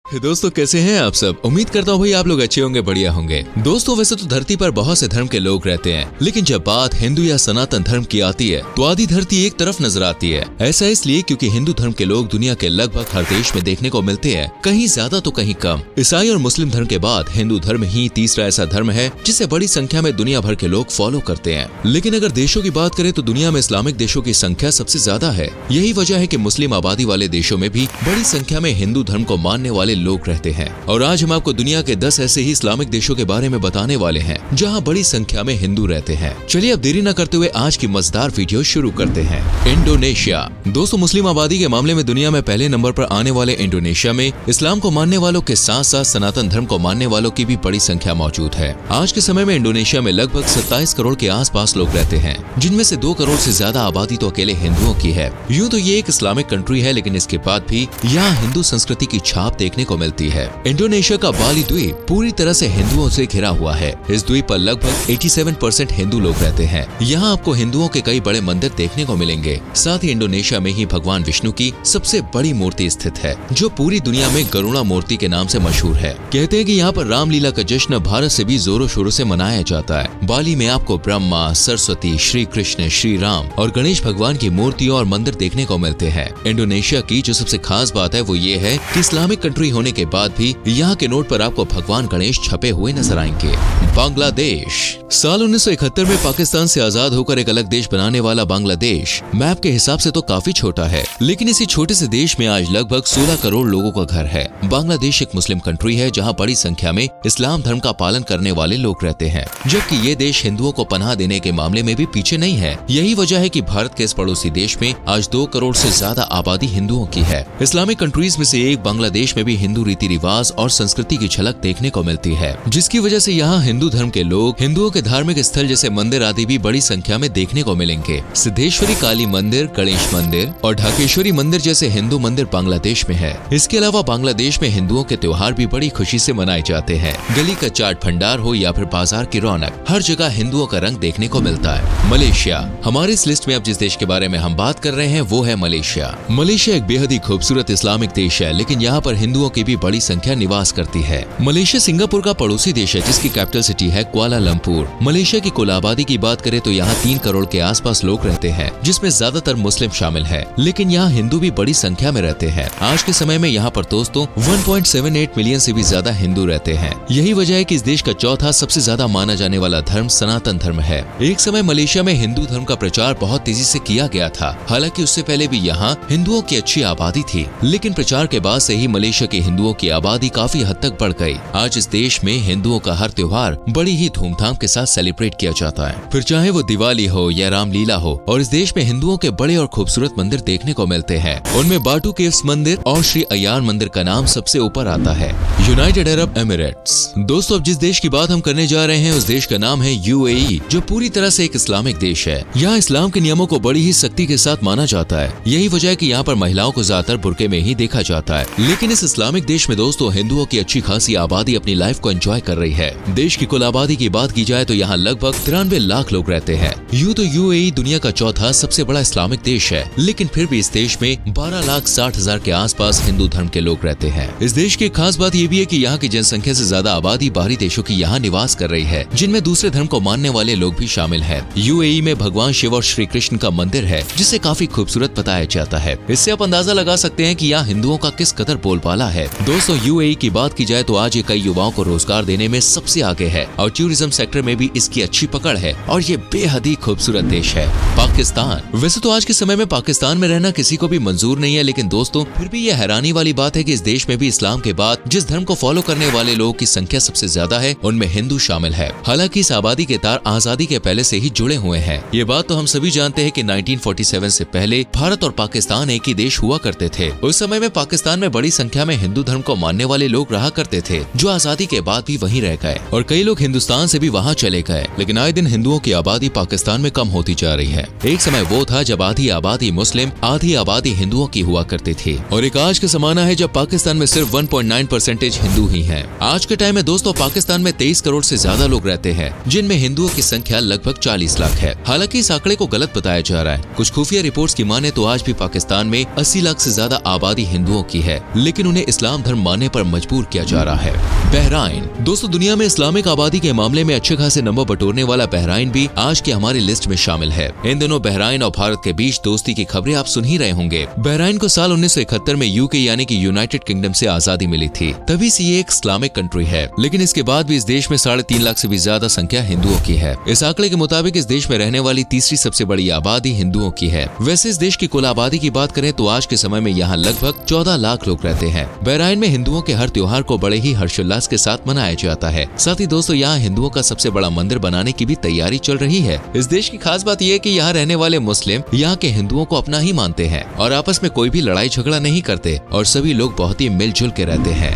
दोस्तों कैसे हैं आप सब। उम्मीद करता हूँ भाई आप लोग अच्छे होंगे, बढ़िया होंगे। दोस्तों वैसे तो धरती पर बहुत से धर्म के लोग रहते हैं, लेकिन जब बात हिंदू या सनातन धर्म की आती है तो आधी धरती एक तरफ नजर आती है। ऐसा इसलिए क्योंकि हिंदू धर्म के लोग दुनिया के लगभग हर देश में देखने को मिलते हैं, कहीं ज्यादा तो कहीं कम। ईसाई और मुस्लिम धर्म के बाद हिंदू धर्म ही तीसरा ऐसा धर्म है जिसे बड़ी संख्या में दुनिया भर के लोग फॉलो करते हैं। लेकिन अगर देशों की बात करें तो दुनिया में इस्लामिक देशों की संख्या सबसे ज्यादा है। यही वजह है कि मुस्लिम आबादी वाले देशों में भी बड़ी संख्या में हिंदू धर्म को मानने वाले लोग रहते हैं। और आज हम आपको दुनिया के 10 ऐसे ही इस्लामिक देशों के बारे में बताने वाले हैं जहां बड़ी संख्या में हिंदू रहते हैं। चलिए अब देरी न करते हुए आज की मजेदार वीडियो शुरू करते हैं। इंडोनेशिया। दोस्तों मुस्लिम आबादी के मामले में दुनिया में पहले नंबर पर आने वाले इंडोनेशिया में इस्लाम को मानने वालों के साथ साथ सनातन धर्म को मानने वालों की भी बड़ी संख्या मौजूद है। आज के समय में इंडोनेशिया में लगभग 27 करोड़ के आसपास लोग रहते हैं, जिनमें से 2 करोड़ से ज्यादा आबादी तो अकेले हिंदुओं की है। यूँ तो ये एक इस्लामिक कंट्री है, लेकिन इसके बाद भी यहाँ हिंदू संस्कृति की छाप देखने को मिलती है। इंडोनेशिया का बाली द्वीप पूरी तरह से हिंदुओं से घिरा हुआ है। इस द्वीप पर लगभग 87% हिंदू लोग रहते हैं। यहाँ आपको हिंदुओं के कई बड़े मंदिर देखने को मिलेंगे। साथ ही इंडोनेशिया में ही भगवान विष्णु की सबसे बड़ी मूर्ति स्थित है, जो पूरी दुनिया में गरुड़ा मूर्ति के नाम से मशहूर है। कहते हैं कि यहाँ पर रामलीला का जश्न भारत से भी जोरों शोरों से मनाया जाता है। बाली में आपको ब्रह्मा, सरस्वती, श्री कृष्ण, श्री राम और गणेश भगवान की मूर्तियों और मंदिर देखने को मिलते हैं। इंडोनेशिया की जो सबसे खास बात है वो ये है कि इस्लामिक कंट्री होने के बाद भी यहाँ के नोट पर आपको भगवान गणेश छपे हुए नजर आएंगे। बांग्लादेश। साल 1971 में पाकिस्तान से आजाद होकर एक अलग देश बनाने वाला बांग्लादेश मैप के हिसाब से तो काफी छोटा है, लेकिन इसी छोटे से देश में आज लगभग 16 करोड़ लोगों का घर है। बांग्लादेश एक मुस्लिम कंट्री है जहाँ बड़ी संख्या में इस्लाम धर्म का पालन करने वाले लोग रहते हैं, जबकि ये देश हिंदुओं को पनाह देने के मामले में भी पीछे नहीं है। यही वजह है कि भारत के इस पड़ोसी देश में आज 2 करोड़ से ज्यादा आबादी हिंदुओं की है। इस्लामिक कंट्रीज में से एक बांग्लादेश में भी हिंदू रीति रिवाज और संस्कृति की झलक देखने को मिलती है, जिसकी वजह से यहाँ हिंदू धर्म के लोग हिंदुओं के धार्मिक स्थल जैसे मंदिर आदि भी बड़ी संख्या में देखने को मिलेंगे। सिद्धेश्वरी काली मंदिर, गणेश मंदिर और ढाकेश्वरी मंदिर जैसे हिंदू मंदिर बांग्लादेश में है। इसके अलावा बांग्लादेश में हिंदुओं के त्योहार भी बड़ी खुशी से मनाए जाते हैं। गली का चाट भंडार हो या फिर बाजार की रौनक, हर जगह हिंदुओं का रंग देखने को मिलता है। मलेशिया। हमारे इस लिस्ट में अब जिस देश के बारे में हम बात कर रहे हैं वो है मलेशिया। मलेशिया एक बेहद ही खूबसूरत इस्लामिक देश है, लेकिन यहाँ पर हिंदुओं की भी बड़ी संख्या निवास करती है। मलेशिया सिंगापुर का पड़ोसी देश है, जिसकी कैपिटल सिटी है कुआलालंपुर। मलेशिया की कुल आबादी की बात करें तो यहाँ 3 करोड़ के आसपास लोग रहते हैं, जिसमें ज्यादातर मुस्लिम शामिल है, लेकिन यहाँ हिंदू भी बड़ी संख्या में रहते हैं। आज के समय में यहाँ पर दोस्तों 1.78 मिलियन से भी ज्यादा हिंदू रहते हैं। यही वजह है कि इस देश का चौथा सबसे ज्यादा माना जाने वाला धर्म सनातन धर्म है। एक समय मलेशिया में हिंदू धर्म का प्रचार बहुत तेजी से किया गया था। हालांकि उससे पहले भी यहाँ हिंदुओं की अच्छी आबादी थी, लेकिन प्रचार के बाद से ही मलेशिया के हिंदुओं की आबादी काफी हद तक बढ़ गई। आज इस देश में हिंदुओं का हर त्योहार बड़ी ही धूमधाम के साथ सेलिब्रेट किया जाता है, फिर चाहे वो दिवाली हो या रामलीला हो। और इस देश में हिंदुओं के बड़े और खूबसूरत मंदिर देखने को मिलते हैं। उनमें बाटू केव्स मंदिर और श्री अय्यार मंदिर का नाम सबसे ऊपर आता है। United Arab Emirates. दोस्तों अब जिस देश की बात हम करने जा रहे हैं उस देश का नाम है यूएई, जो पूरी तरह से एक इस्लामिक देश है। यहाँ इस्लाम के नियमों को बड़ी ही सख्ती के साथ माना जाता है। यही वजह है कि यहाँ पर महिलाओं को ज्यादातर बुर्के में ही देखा जाता है। लेकिन इस इस्लामिक देश में दोस्तों हिंदुओं की अच्छी खासी आबादी अपनी लाइफ को एंजॉय कर रही है। देश की कुल आबादी की बात की जाए तो यहाँ लगभग 93 लाख लोग रहते हैं। यूँ तो यूएई दुनिया का चौथा सबसे बड़ा इस्लामिक देश है, लेकिन फिर भी इस देश में 12,60,000 के आसपास हिंदू धर्म के लोग रहते हैं। इस देश की खास बात ये भी है कि यहाँ की जनसंख्या से ज्यादा आबादी बाहरी देशों की यहाँ निवास कर रही है, जिनमें दूसरे धर्म को मानने वाले लोग भी शामिल हैं। यूएई में भगवान शिव और श्री कृष्ण का मंदिर है, जिसे काफी खूबसूरत बताया जाता है। इससे आप अंदाजा लगा सकते हैं कि यहाँ हिंदुओं का किस कदर बोलबाला है। दोस्तों यूएई की बात की जाए तो आज ये कई युवाओं को रोजगार देने में सबसे आगे है और टूरिज्म सेक्टर में भी इसकी अच्छी पकड़ है और ये बेहद ही खूबसूरत देश है। पाकिस्तान। वैसे तो आज के समय में पाकिस्तान में रहना किसी को भी मंजूर नहीं है, लेकिन दोस्तों फिर भी ये हैरानी वाली बात है कि इस देश में भी इस्लाम के बाद जिस धर्म को फॉलो करने वाले लोगों की संख्या सबसे ज्यादा है, उनमें हिंदू शामिल है। हालांकि इस आबादी के तार आजादी के पहले से ही जुड़े हुए हैं। ये बात तो हम सभी जानते हैं कि 1947 से पहले भारत और पाकिस्तान एक ही देश हुआ करते थे। उस समय में पाकिस्तान में बड़ी संख्या में हिंदू धर्म को मानने वाले लोग रहा करते थे, जो आजादी के बाद भी वहीं रह गए और कई लोग हिंदुस्तान से भी वहाँ चले गए। लेकिन आए दिन हिंदुओं की आबादी पाकिस्तान में कम होती जा रही है। एक समय वो था जब आधी आबादी मुस्लिम, आधी आबादी हिंदुओं की हुआ करती थी, और एक आज का जमाना है जब पाकिस्तान में सिर्फ 1.9% हिंदू ही हैं। आज के टाइम में दोस्तों पाकिस्तान में 23 करोड़ से ज्यादा लोग रहते हैं, जिनमें हिंदुओं की संख्या लगभग 40 लाख है। हालांकि इस आंकड़े को गलत बताया जा रहा है। कुछ खुफिया रिपोर्ट्स की माने तो आज भी पाकिस्तान में 80 लाख से ज्यादा आबादी हिंदुओं की है, लेकिन उन्हें इस्लाम धर्म मानने पर मजबूर किया जा रहा है। बहराइन। दोस्तों, दुनिया में इस्लामिक आबादी के मामले में अच्छे खासे नंबर बटोरने वाला बहराइन भी आज की हमारी लिस्ट में शामिल है। इन दिनों बहराइन और भारत के बीच दोस्ती की खबरें आप सुन ही रहे होंगे। बहराइन को साल 1971 में यूके यानी कि यूनाइटेड किंगडम से आजादी मिली थी, तभी से ये एक इस्लामिक कंट्री है। लेकिन इसके बाद भी इस देश में 3.5 लाख से भी ज्यादा संख्या हिंदुओं की है। इस आंकड़े के मुताबिक इस देश में रहने वाली तीसरी सबसे बड़ी आबादी हिंदुओं की है। वैसे इस देश की कुल आबादी की बात करें तो आज के समय में यहाँ लगभग 14 लाख लोग रहते हैं। बहराइन में हिंदुओं के हर त्योहार को बड़े ही हर्षोल्लास के साथ मनाया जाता है। साथ ही दोस्तों, यहाँ हिंदुओं का सबसे बड़ा मंदिर बनाने की भी तैयारी चल रही है। इस देश की खास बात यह है कि यहाँ रहने वाले मुस्लिम यहाँ के हिंदुओं को अपना ही मानते हैं और आपस में कोई भी लड़ाई झगड़ा नहीं करते और सभी लोग बहुत ही मिलजुल के रहते हैं।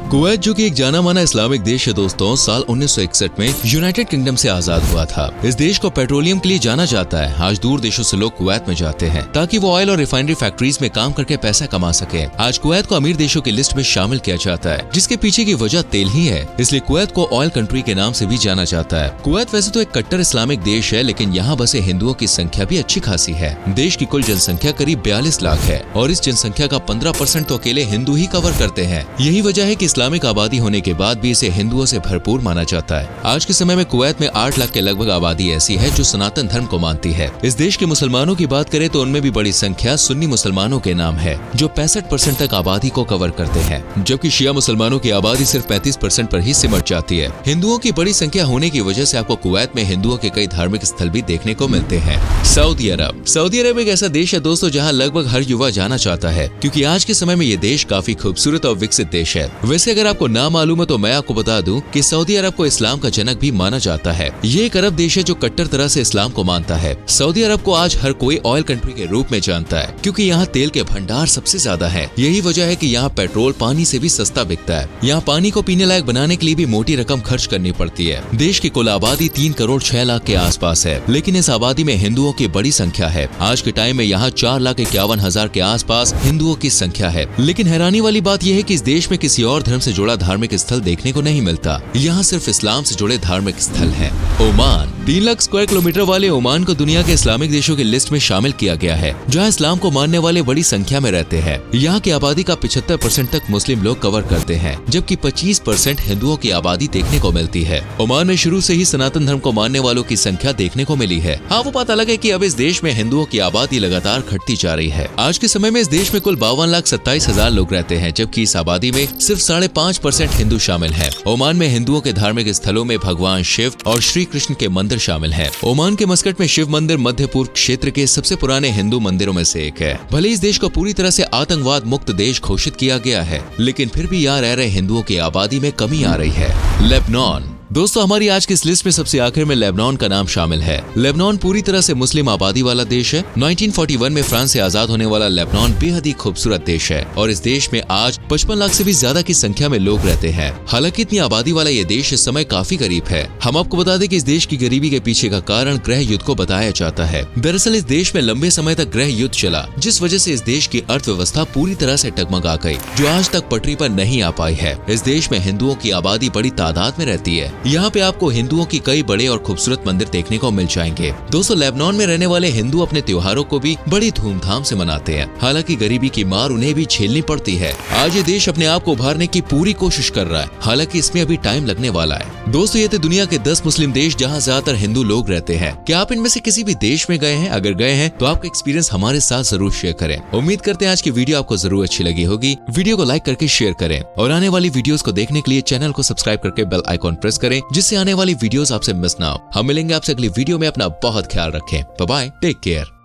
कुवैत जो कि एक जाना माना इस्लामिक देश है दोस्तों, साल 1961 में यूनाइटेड किंगडम से आजाद हुआ था। इस देश को पेट्रोलियम के लिए जाना जाता है। आज दूर देशों से लोग कुवैत में जाते हैं ताकि वो ऑयल और रिफाइनरी फैक्ट्रीज में काम करके पैसा कमा सके। आज कुवैत को अमीर देशों की लिस्ट में शामिल किया जाता है, जिसके पीछे की वजह तेल ही है। इसलिए कुवैत को ऑयल कंट्री के नाम से भी जाना जाता है। कुवैत वैसे तो एक कट्टर इस्लामिक देश है, लेकिन यहाँ बसे हिंदुओं की संख्या भी अच्छी खासी है। देश की कुल जनसंख्या करीब 42 लाख है और इस जनसंख्या का 15% तो अकेले हिंदू ही कवर करते हैं। यही वजह है कि इस्लामिक आबादी होने के बाद भी इसे हिंदुओं से भरपूर माना जाता है। आज के समय में कुवैत में 8 लाख के लगभग आबादी ऐसी है जो सनातन धर्म को मानती है। इस देश के मुसलमानों की बात करें तो उनमें भी बड़ी संख्या सुन्नी मुसलमानों के नाम है, जो 65% तक आबादी को कवर करते हैं, जबकि शिया मुसलमानों की आबादी सिर्फ 35% पर ही सिमट जाती है। हिंदुओं की बड़ी संख्या होने की वजह से आपको कुवैत में हिंदुओं के कई धार्मिक स्थल भी देखने को मिलते हैं। सऊदी अरब एक ऐसा देश है दोस्तों जहाँ लगभग हर युवा जाना चाहता है, क्योंकि आज के समय में ये देश काफी खूबसूरत और विकसित देश है। वैसे अगर आपको ना मालूम है तो मैं आपको बता दूं कि सऊदी अरब को इस्लाम का जनक भी माना जाता है। ये एक अरब देश है जो कट्टर तरह से इस्लाम को मानता है। सऊदी अरब को आज हर कोई ऑयल कंट्री के रूप में जानता है, क्योंकि यहाँ तेल के भंडार सबसे ज्यादा है। यही वजह है कि यहाँ पेट्रोल पानी से भी सस्ता बिकता है। यहाँ पानी को पीने लायक बनाने के लिए भी मोटी रकम खर्च करनी पड़ती है। देश की कुल आबादी 3 करोड़ 6 लाख के आसपास है, लेकिन इस आबादी में हिंदुओं की बड़ी संख्या है। आज के टाइम में यहाँ 4,51,000 के आसपास हिंदुओं की संख्या है। लेकिन हैरानी वाली बात यह है कि इस देश में किसी और धर्म से जुड़ा धार्मिक स्थल देखने को नहीं मिलता। यहाँ सिर्फ इस्लाम से जुड़े धार्मिक स्थल हैं। ओमान। 3 लाख स्क्वायर किलोमीटर वाले ओमान को दुनिया के इस्लामिक देशों की लिस्ट में शामिल किया गया है, जहाँ इस्लाम को मानने वाले बड़ी संख्या में रहते हैं। यहाँ की आबादी का 75% तक मुस्लिम लोग कवर करते हैं, जबकि 25% हिंदुओं की आबादी देखने को मिलती है। ओमान में शुरू से ही सनातन धर्म को मानने वालों की संख्या देखने को मिली है। हाँ, वो बात अलग है कि अब इस देश में हिंदुओं की आबादी लगातार घटती जा रही है। आज के समय में इस देश में कुल 52,27,000 लोग रहते हैं, जबकि इस आबादी में सिर्फ 5.5% हिंदू शामिल है। ओमान में हिंदुओं के धार्मिक स्थलों में भगवान शिव और श्री कृष्ण के मंदिर शामिल है। ओमान के मस्कट में शिव मंदिर मध्य पूर्व क्षेत्र के सबसे पुराने हिंदू मंदिरों में से एक है। भले इस देश को पूरी तरह से आतंकवाद मुक्त देश घोषित किया गया है, लेकिन फिर भी यहाँ रह रहे हिंदुओं की आबादी में कमी आ रही है। लेबनान। दोस्तों, हमारी आज की इस लिस्ट में सबसे आखिर में लेबनान का नाम शामिल है। लेबनान पूरी तरह से मुस्लिम आबादी वाला देश है। 1941 में फ्रांस से आजाद होने वाला लेबनान बेहद ही खूबसूरत देश है और इस देश में आज 55 लाख से भी ज्यादा की संख्या में लोग रहते हैं। हालांकि इतनी आबादी वाला ये देश इस समय काफी गरीब है। हम आपको बता दें कि इस देश की गरीबी के पीछे का कारण गृह युद्ध को बताया जाता है। दरअसल इस देश में लंबे समय तक गृह युद्ध चला, जिस वजह से इस देश की अर्थव्यवस्था पूरी तरह से डगमगा गई, जो आज तक पटरी पर नहीं आ पाई है। इस देश में हिंदुओं की आबादी बड़ी तादाद में रहती है। यहाँ पे आपको हिंदुओं की कई बड़े और खूबसूरत मंदिर देखने को मिल जाएंगे। दोस्तों, लेबनान में रहने वाले हिंदू अपने त्योहारों को भी बड़ी धूमधाम से मनाते हैं। हालांकि गरीबी की मार उन्हें भी झेलनी पड़ती है। आज ये देश अपने आप को उभारने की पूरी कोशिश कर रहा है, हालांकि इसमें अभी टाइम लगने वाला है। दोस्तों, ये थे दुनिया के 10 मुस्लिम देश जहाँ ज्यादातर हिंदू लोग रहते हैं। क्या आप इनमें से किसी भी देश में गए हैं? अगर गए हैं तो आपका एक्सपीरियंस हमारे साथ जरूर शेयर करें। उम्मीद करते हैं आज की वीडियो आपको जरूर अच्छी लगी होगी। वीडियो को लाइक करके शेयर करें और आने वाली वीडियोस को देखने के लिए चैनल को सब्सक्राइब करके बेल आइकॉन प्रेस करें, जिससे आने वाली वीडियोस आपसे मिस ना हो। हम मिलेंगे आपसे अगली वीडियो में। अपना बहुत ख्याल रखें। Bye bye, take care.